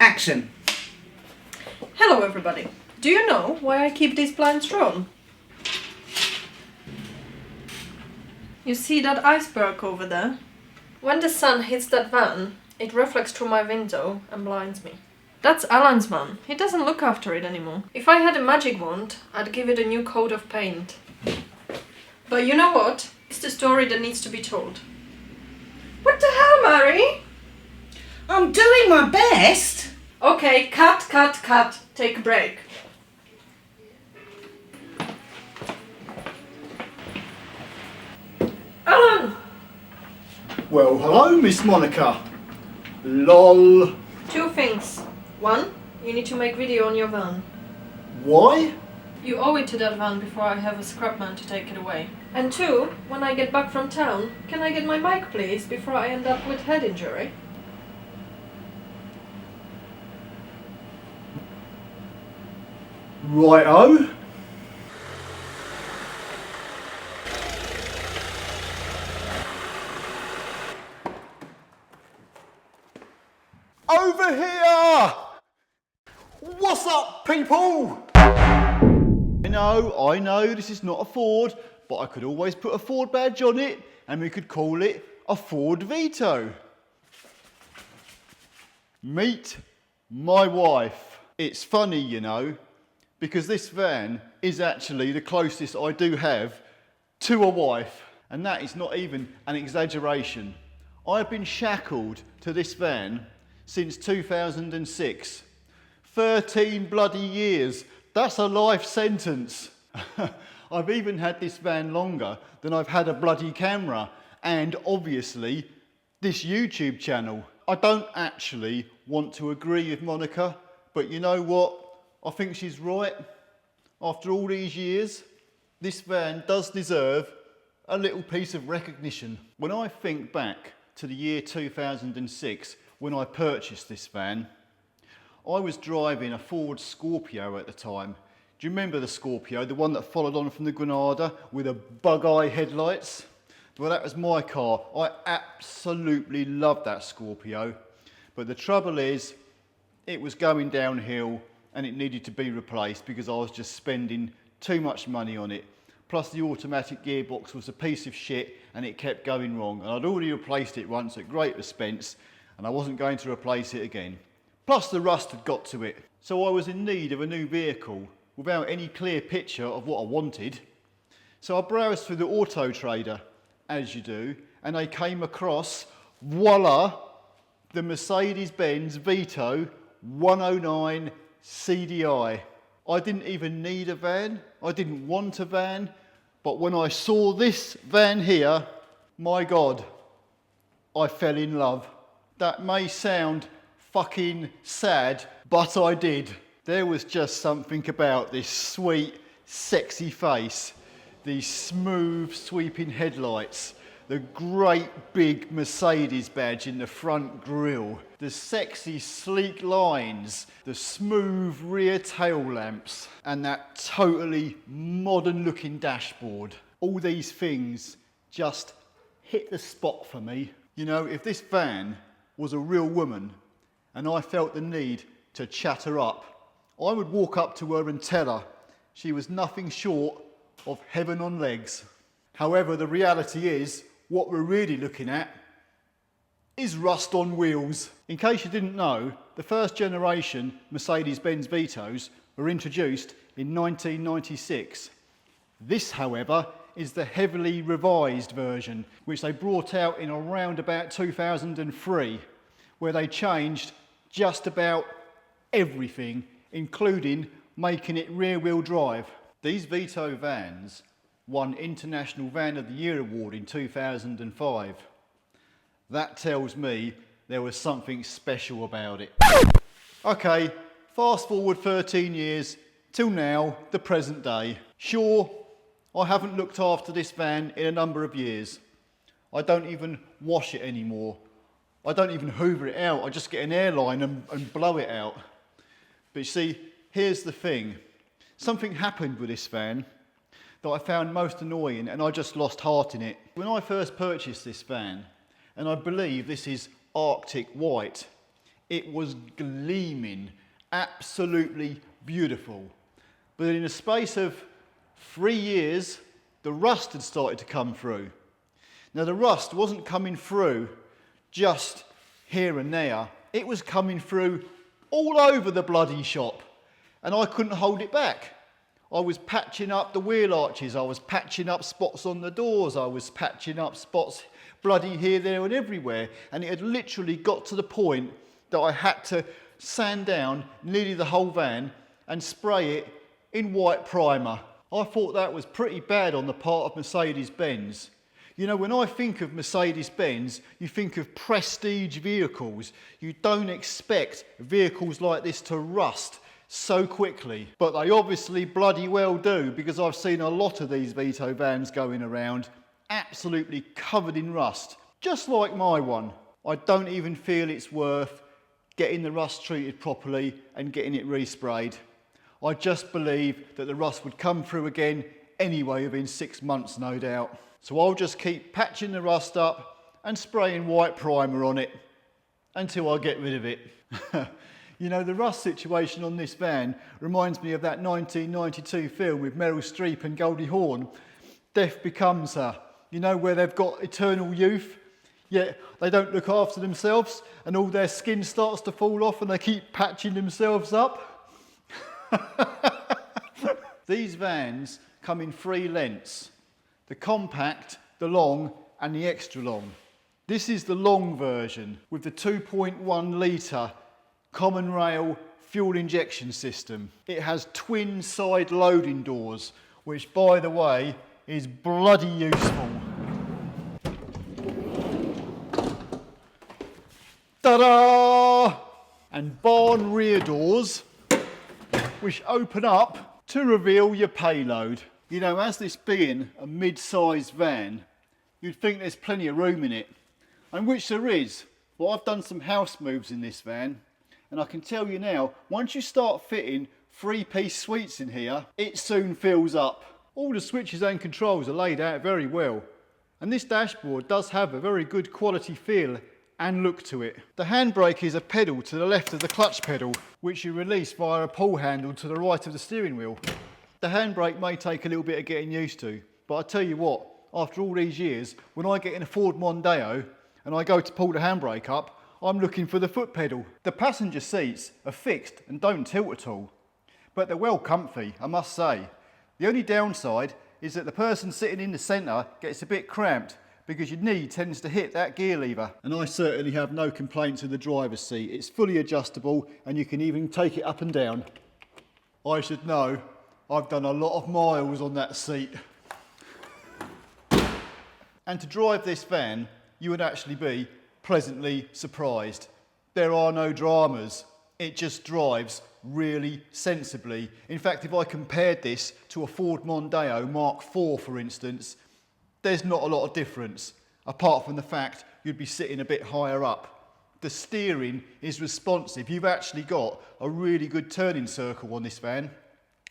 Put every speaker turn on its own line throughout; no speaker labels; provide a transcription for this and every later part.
Action.
Hello everybody. Do you know why I keep these blinds drawn? You see that iceberg over there? When the sun hits that van, it reflects through my window and blinds me. That's Alan's van. He doesn't look after it anymore. If I had a magic wand, I'd give it a new coat of paint. But you know what? It's the story that needs to be told. What the hell, Mary?
I'm doing my best.
Okay, cut. Take a break. Alan!
Well, hello, Miss Monica. LOL.
Two things. One, you need to make video on your van.
Why?
You owe it to that van before I have a scrapman to take it away. And two, when I get back from town, can I get my mic please before I end up with head injury?
Righto. Over here! What's up, people? I know this is not a Ford, but I could always put a Ford badge on it and we could call it a Ford Vito. Meet my wife. It's funny, you know, because this van is actually the closest I do have to a wife, and that is not even an exaggeration. I've been shackled to this van since 2006. 13 bloody years. That's a life sentence. I've even had this van longer than I've had a bloody camera, and obviously this YouTube channel. I don't actually want to agree with Monica, but you know what? I think she's right. After all these years, this van does deserve a little piece of recognition. When I think back to the year 2006, when I purchased this van, I was driving a Ford Scorpio at the time. Do you remember the Scorpio, the one that followed on from the Granada with the bug-eye headlights? Well, that was my car. I absolutely loved that Scorpio. But the trouble is, it was going downhill and it needed to be replaced because I was just spending too much money on it. Plus the automatic gearbox was a piece of shit and it kept going wrong. And I'd already replaced it once at great expense and I wasn't going to replace it again. Plus the rust had got to it. So I was in need of a new vehicle without any clear picture of what I wanted. So I browsed through the Auto Trader, as you do, and I came across, voila, the Mercedes Benz Vito 109 CDI. I didn't even need a van, I didn't want a van, but when I saw this van here, my God, I fell in love. That may sound fucking sad, but I did. There was just something about this sweet, sexy face, these smooth, sweeping headlights, the great big Mercedes badge in the front grille, the sexy, sleek lines, the smooth rear tail lamps, and that totally modern-looking dashboard. All these things just hit the spot for me. You know, if this van was a real woman, and I felt the need to chat her up, I would walk up to her and tell her she was nothing short of heaven on legs. However, the reality is, what we're really looking at is rust on wheels. In case you didn't know, the first generation Mercedes-Benz Vitos were introduced in 1996. This, however, is the heavily revised version, which they brought out in around about 2003, where they changed just about everything, including making it rear-wheel drive. These Vito vans won International Van of the Year award in 2005. That tells me there was something special about it. Okay, fast forward 13 years till now, the present day. Sure, I haven't looked after this van in a number of years. I don't even wash it anymore. I don't even hoover it out. I just get an airline and blow it out. But you see, here's the thing. Something happened with this van that I found most annoying and I just lost heart in it. When I first purchased this van, and I believe this is Arctic white, It was gleaming, absolutely beautiful. But in a space of 3 years, the rust had started to come through. Now the rust wasn't coming through just here and there. It was coming through all over the bloody shop, and I couldn't hold it back. I was patching up the wheel arches, I was patching up spots on the doors, I was patching up spots bloody here, there and everywhere, and it had literally got to the point that I had to sand down nearly the whole van and spray it in white primer. I thought that was pretty bad on the part of Mercedes-Benz. You know, when I think of Mercedes-Benz, you think of prestige vehicles. You don't expect vehicles like this to rust so quickly. But they obviously bloody well do, because I've seen a lot of these Vito vans going around absolutely covered in rust. Just like my one. I don't even feel it's worth getting the rust treated properly and getting it resprayed. I just believe that the rust would come through again anyway within 6 months, no doubt. So I'll just keep patching the rust up and spraying white primer on it until I get rid of it. You know, the rust situation on this van reminds me of that 1992 film with Meryl Streep and Goldie Hawn, Death Becomes Her. You know, where they've got eternal youth, yet they don't look after themselves and all their skin starts to fall off and they keep patching themselves up. These vans come in 3 lengths: the compact, the long and the extra long. This is the long version with the 2.1 litre common rail fuel injection system. It has twin side loading doors, which by the way is bloody useful. Ta-da! And barn rear doors, which open up to reveal your payload. You know, as this being a mid-sized van, you'd think there's plenty of room in it, and which there is. But I've done some house moves in this van, and I can tell you now, once you start fitting 3-piece suites in here, it soon fills up. All the switches and controls are laid out very well, and this dashboard does have a very good quality feel and look to it. The handbrake is a pedal to the left of the clutch pedal, which you release via a pull handle to the right of the steering wheel. The handbrake may take a little bit of getting used to, but I tell you what, after all these years, when I get in a Ford Mondeo and I go to pull the handbrake up, I'm looking for the foot pedal. The passenger seats are fixed and don't tilt at all, but they're well comfy, I must say. The only downside is that the person sitting in the centre gets a bit cramped because your knee tends to hit that gear lever. And I certainly have no complaints with the driver's seat. It's fully adjustable and you can even take it up and down. I should know, I've done a lot of miles on that seat. And to drive this van, you would actually be pleasantly surprised. There are no dramas. It just drives really sensibly. In fact, if I compared this to a Ford Mondeo Mark IV, for instance, there's not a lot of difference, apart from the fact you'd be sitting a bit higher up. The steering is responsive. You've actually got a really good turning circle on this van.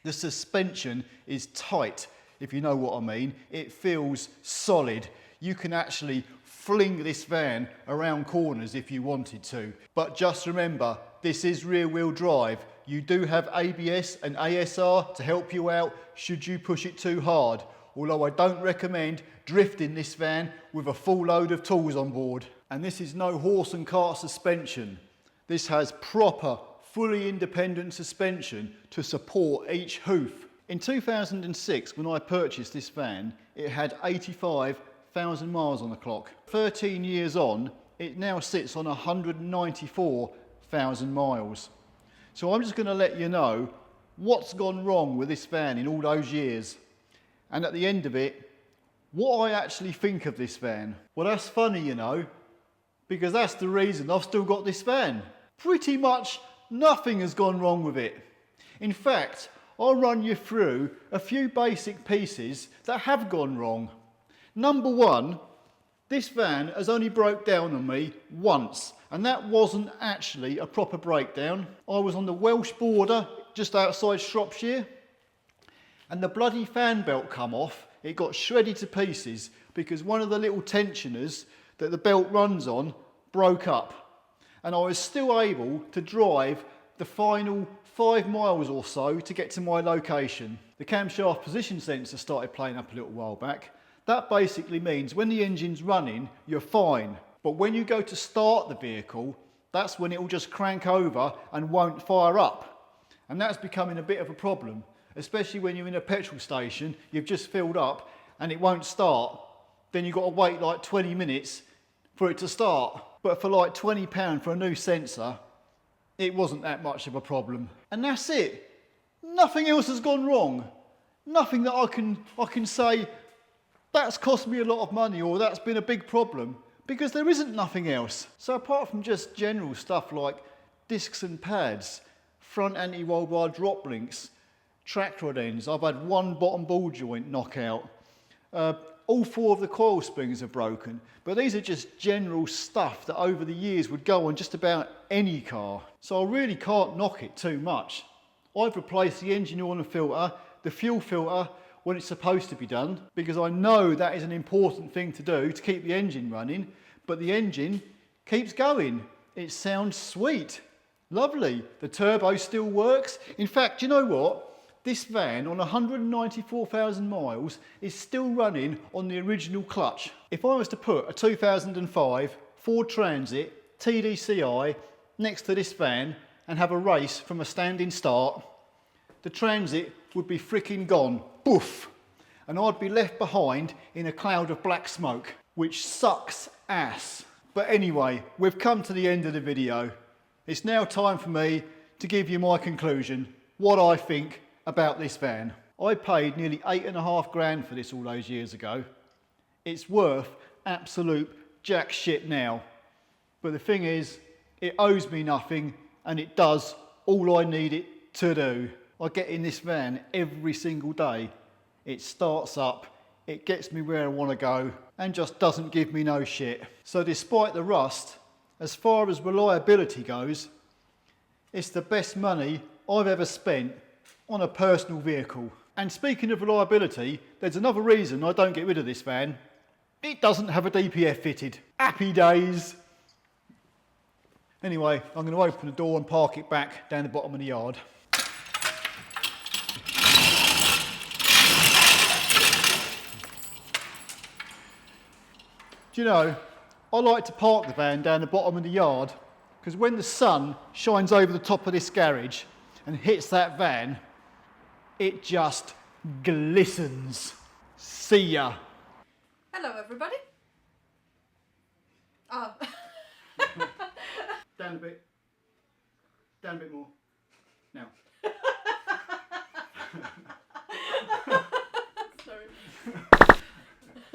The suspension is tight, if you know what I mean. It feels solid. You can actually fling this van around corners if you wanted to. But just remember, this is rear-wheel drive. You do have ABS and ASR to help you out should you push it too hard. Although I don't recommend drifting this van with a full load of tools on board. And this is no horse and cart suspension. This has proper, fully independent suspension to support each hoof. In 2006, when I purchased this van, it had 85,000 miles on the clock. 13 years on, it now sits on 194,000 miles. So I'm just going to let you know what's gone wrong with this van in all those years. And at the end of it, what I actually think of this van. Well, that's funny, you know, because that's the reason I've still got this van. Pretty much nothing has gone wrong with it. In fact, I'll run you through a few basic pieces that have gone wrong. Number one, this van has only broke down on me once, and that wasn't actually a proper breakdown. I was on the Welsh border, just outside Shropshire, and the bloody fan belt come off. It got shredded to pieces because one of the little tensioners that the belt runs on broke up. and I was still able to drive the final 5 miles or so to get to my location. The camshaft position sensor started playing up a little while back. That basically means when the engine's running, you're fine. But when you go to start the vehicle, that's when it will just crank over and won't fire up. And that's becoming a bit of a problem, especially when you're in a petrol station, you've just filled up and it won't start. Then you've got to wait like 20 minutes for it to start. But for like £20 for a new sensor, it wasn't that much of a problem. And that's it. Nothing else has gone wrong. Nothing that I can say, that's cost me a lot of money or that's been a big problem, because there isn't nothing else. So apart from just general stuff like discs and pads, front anti-roll bar drop links, track rod ends, I've had one bottom ball joint knockout. All 4 of the coil springs are broken, but these are just general stuff that over the years would go on just about any car. So I really can't knock it too much. I've replaced the engine oil and filter, the fuel filter when it's supposed to be done, because I know that is an important thing to do to keep the engine running, but the engine keeps going. It sounds sweet, lovely. The turbo still works. In fact, you know what? This van on 194,000 miles is still running on the original clutch. If I was to put a 2005 Ford Transit TDCi next to this van and have a race from a standing start, the Transit would be freaking gone, poof, and I'd be left behind in a cloud of black smoke, which sucks ass. But anyway, we've come to the end of the video. It's now time for me to give you my conclusion, what I think about this van. I paid nearly 8.5 grand for this all those years ago. It's worth absolute jack shit now. But the thing is, it owes me nothing and it does all I need it to do. I get in this van every single day. It starts up, it gets me where I want to go and just doesn't give me no shit. So despite the rust, as far as reliability goes, it's the best money I've ever spent on a personal vehicle. And speaking of reliability, there's another reason I don't get rid of this van. It doesn't have a DPF fitted. Happy days. Anyway, I'm going to open the door and park it back down the bottom of the yard. Do you know, I like to park the van down the bottom of the yard because when the sun shines over the top of this garage and hits that van, it just glistens. See ya.
Hello, everybody. Oh.
Down a bit. Down a bit more. Now.